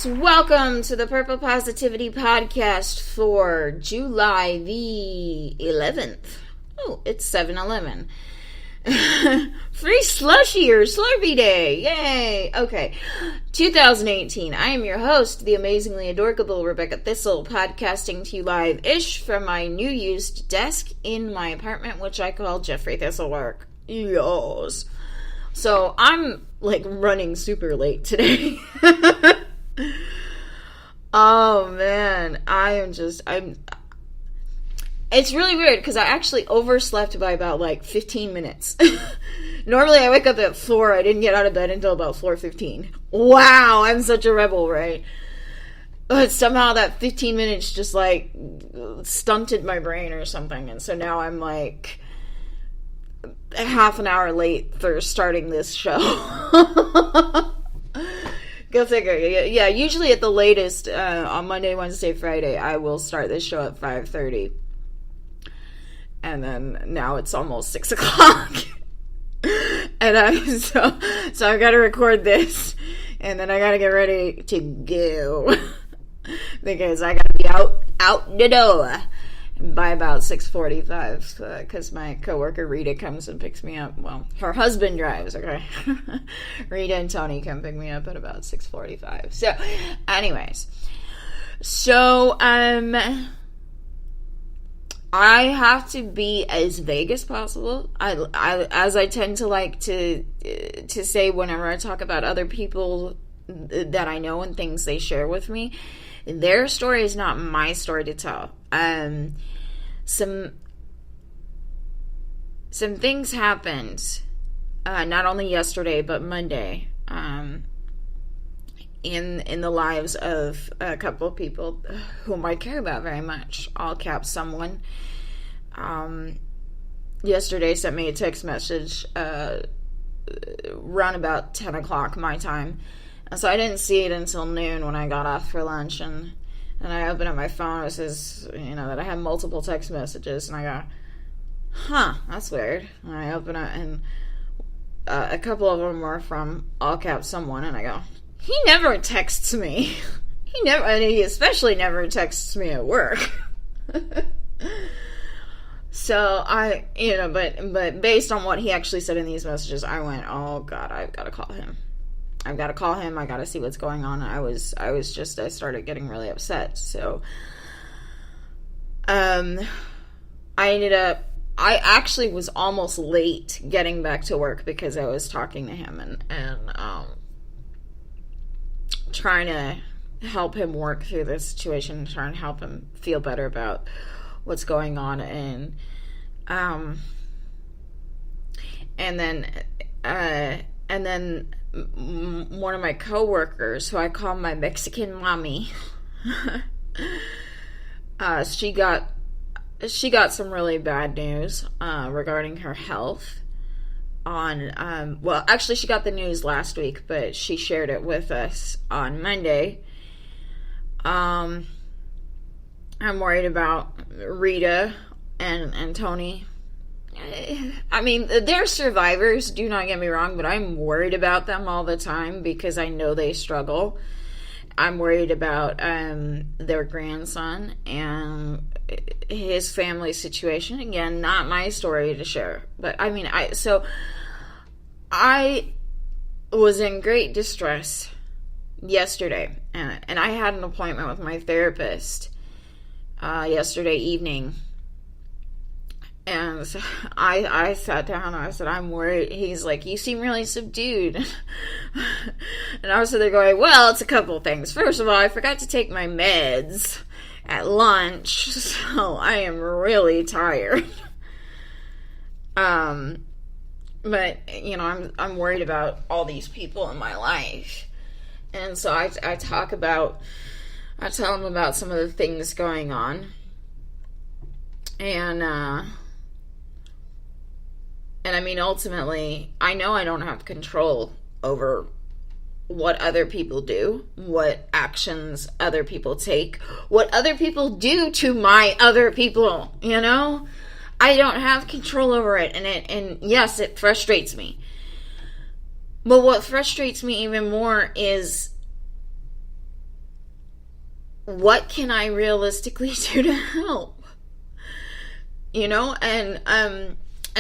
Welcome to the Purple Positivity Podcast for July the 11th. Oh, it's 7-11. Free slushy or Slurpee Day. Yay. Okay. 2018. I am your host, the amazingly adorable Rebecca Thistle, podcasting to you live-ish from my new used desk in my apartment, which I call Jeffrey Thistlework. Yes. So I'm running super late today. Oh man, it's really weird because I actually overslept by about 15 minutes. Normally I wake up at 4. I didn't get out of bed until about 4:15. Wow, I'm such a rebel, right? But somehow that 15 minutes just stunted my brain or something, and so now I'm half an hour late for starting this show. Go figure. Yeah, usually at the latest, on Monday, Wednesday, Friday, I will start this show at 5:30. And then now it's almost 6 o'clock. And so I gotta record this. And then I gotta get ready to go. Because I gotta be out the door by about 6:45, because my coworker Rita comes and picks me up. Well, her husband drives, okay? Rita and Tony come pick me up at about 6:45. So, anyways. So, I have to be as vague as possible. As I tend to like to say whenever I talk about other people that I know and things they share with me. Their story is not my story to tell. Some things happened, not only yesterday but Monday, in the lives of a couple of people whom I care about very much. All caps someone. Yesterday sent me a text message around about 10 o'clock my time. So I didn't see it until noon when I got off for lunch, and I opened up my phone. It says, that I have multiple text messages, and I go, that's weird. And I open it, and a couple of them were from all caps someone, and I go, he never texts me. He especially never texts me at work. So but based on what he actually said in these messages, I went, oh God, I've got to call him. I gotta see what's going on. I started getting really upset. So, I actually was almost late getting back to work because I was talking to him and trying to help him work through this situation, trying to help him feel better about what's going on. And then one of my coworkers, who I call my Mexican mommy, she got some really bad news regarding her health. Actually, she got the news last week, but she shared it with us on Monday. I'm worried about Rita and Tony. I mean, they're survivors, do not get me wrong, but I'm worried about them all the time because I know they struggle. I'm worried about their grandson and his family situation. Again, not my story to share, but I was in great distress yesterday, and I had an appointment with my therapist yesterday evening. And I sat down and I said, I'm worried. He's like, you seem really subdued. And I was sitting there going, well, it's a couple things. First of all, I forgot to take my meds at lunch, so I am really tired. But, I'm worried about all these people in my life. And so I tell him about some of the things going on. And I mean, ultimately, I know I don't have control over what other people do, what actions other people take, what other people do to my other people, I don't have control over it, and yes, it frustrates me. But what frustrates me even more is what can I realistically do to help? You know, and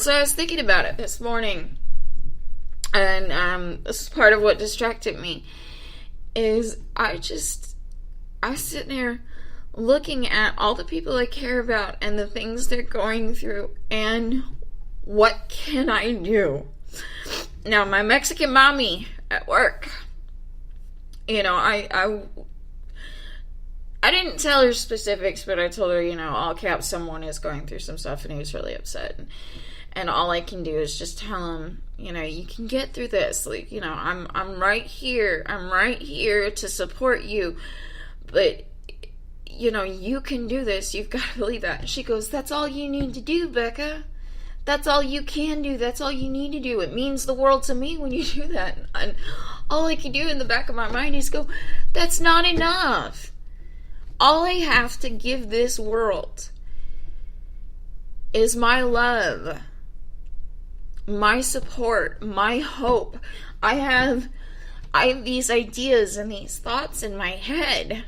so I was thinking about it this morning, and this is part of what distracted me, is I was sitting there looking at all the people I care about and the things they're going through, and what can I do? Now, my Mexican mommy at work, you know, I didn't tell her specifics, but I told her, you know, all caps, someone is going through some stuff and he was really upset. And all I can do is just tell him, you know, you can get through this. Like, you know, I'm right here. I'm right here to support you. But, you know, you can do this. You've got to believe that. And she goes, that's all you need to do, Becca. That's all you can do. That's all you need to do. It means the world to me when you do that. And all I can do in the back of my mind is go, that's not enough. All I have to give this world is my love, my support, my hope. I have these ideas and these thoughts in my head,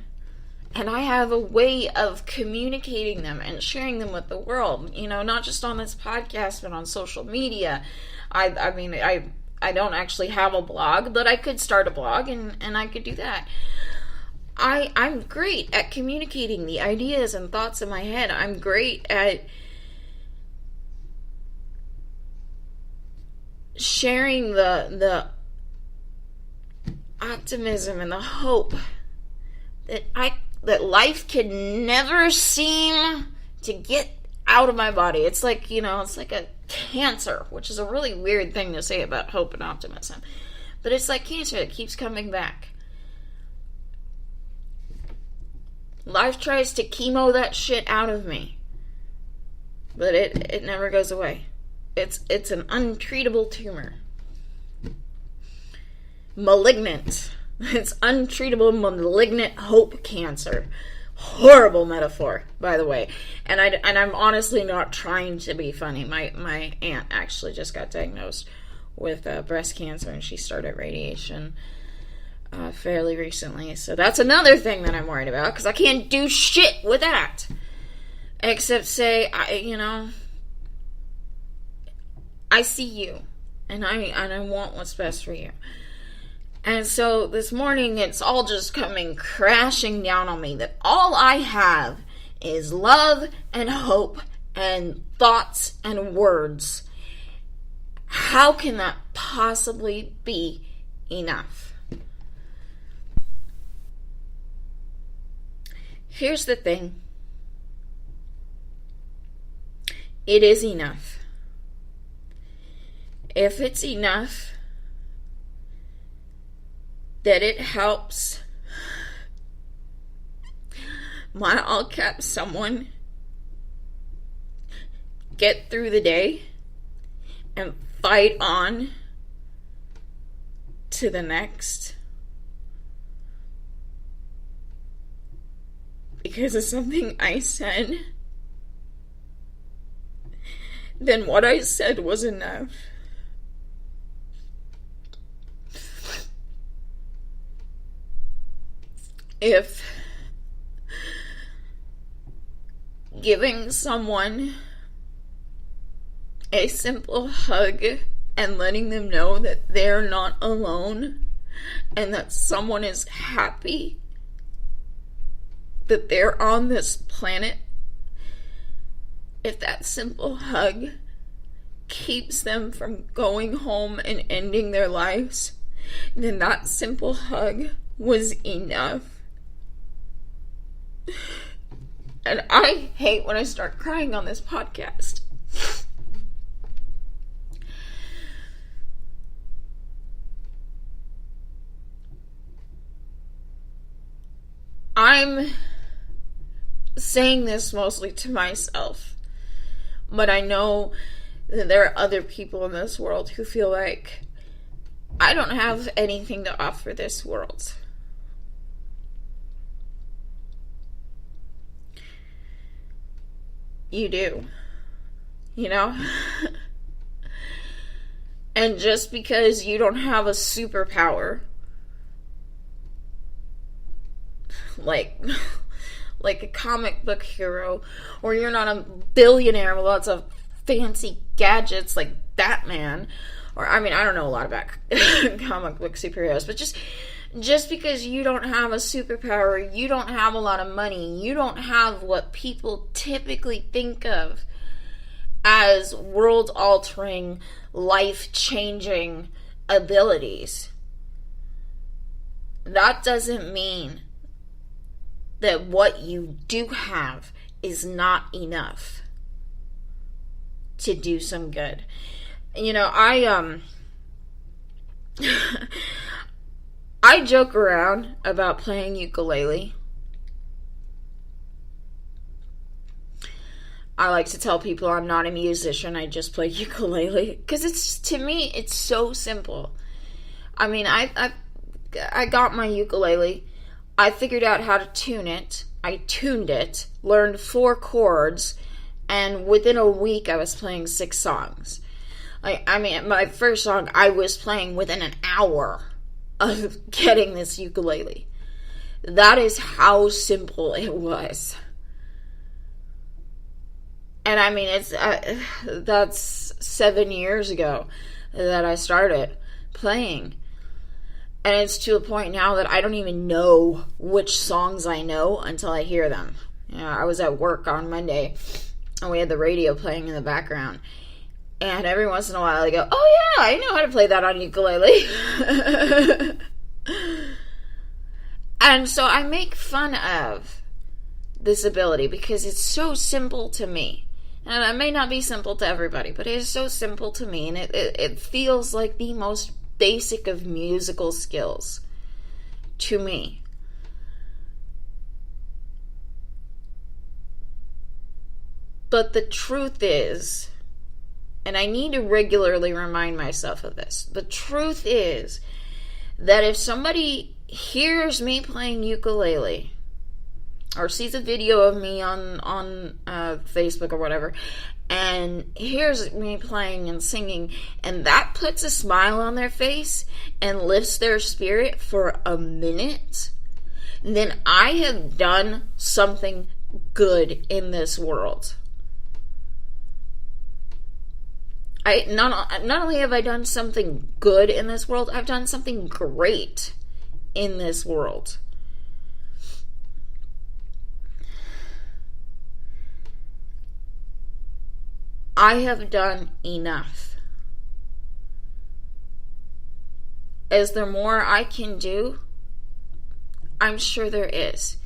and I have a way of communicating them and sharing them with the world, you know, not just on this podcast, but on social media. I mean, I don't actually have a blog, but I could start a blog and I could do that. I'm great at communicating the ideas and thoughts in my head. I'm great at sharing the optimism and the hope that life can never seem to get out of my body. It's like, you know, it's like a cancer, which is a really weird thing to say about hope and optimism. But it's like cancer that keeps coming back. Life tries to chemo that shit out of me, but it never goes away. It's an untreatable tumor. Malignant. It's untreatable malignant hope cancer. Horrible metaphor, by the way. And I'm honestly not trying to be funny. My aunt actually just got diagnosed with breast cancer, and she started radiation fairly recently. So that's another thing that I'm worried about, because I can't do shit with that except say, I see you, and I want what's best for you. And so this morning, it's all just coming crashing down on me that all I have is love and hope and thoughts and words. How can that possibly be enough? Here's the thing. It is enough. If it's enough that it helps my all caps someone get through the day and fight on to the next because of something I said, then what I said was enough. If giving someone a simple hug and letting them know that they're not alone and that someone is happy that they're on this planet, if that simple hug keeps them from going home and ending their lives, then that simple hug was enough. And I hate when I start crying on this podcast. I'm saying this mostly to myself, but I know that there are other people in this world who feel like I don't have anything to offer this world. You do. You know? And just because you don't have a superpower, like like a comic book hero, or you're not a billionaire with lots of fancy gadgets like Batman, or, I mean, I don't know a lot about comic book superheroes, but just because you don't have a superpower, you don't have a lot of money, you don't have what people typically think of as world-altering, life-changing abilities, that doesn't mean that what you do have is not enough to do some good. You know, I joke around about playing ukulele. I like to tell people I'm not a musician, I just play ukulele. Because to me, it's so simple. I mean, I got my ukulele. I figured out how to tune it. I tuned it, learned 4 chords, and within a week I was playing 6 songs. I mean, my first song I was playing within an hour of getting this ukulele. That is how simple it was. And I mean, that's 7 years ago that I started playing. And it's to a point now that I don't even know which songs I know until I hear them. You know, I was at work on Monday, and we had the radio playing in the background. And every once in a while I go, oh yeah, I know how to play that on ukulele. And so I make fun of this ability because it's so simple to me. And it may not be simple to everybody, but it is so simple to me, and it feels like the most basic of musical skills to me. But the truth is, and I need to regularly remind myself of this, the truth is that if somebody hears me playing ukulele, or sees a video of me on Facebook or whatever, and hears me playing and singing, and that puts a smile on their face and lifts their spirit for a minute, then I have done something good in this world. Not only have I done something good in this world, I've done something great in this world. I have done enough. Is there more I can do? I'm sure there is.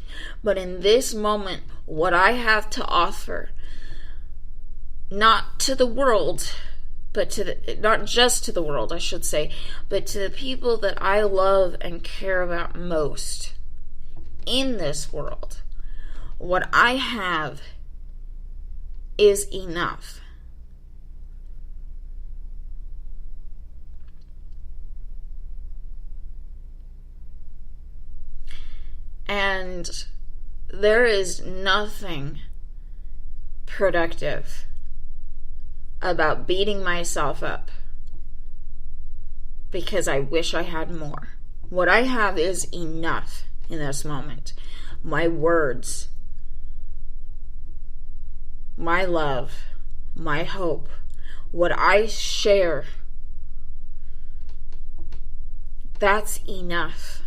But in this moment, what I have to offer, not to the world, but not just to the world, I should say, but to the people that I love and care about most in this world, what I have is enough. And there is nothing productive about beating myself up because I wish I had more. What I have is enough in this moment. My words, my love, my hope, what I share, that's enough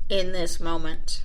in this moment.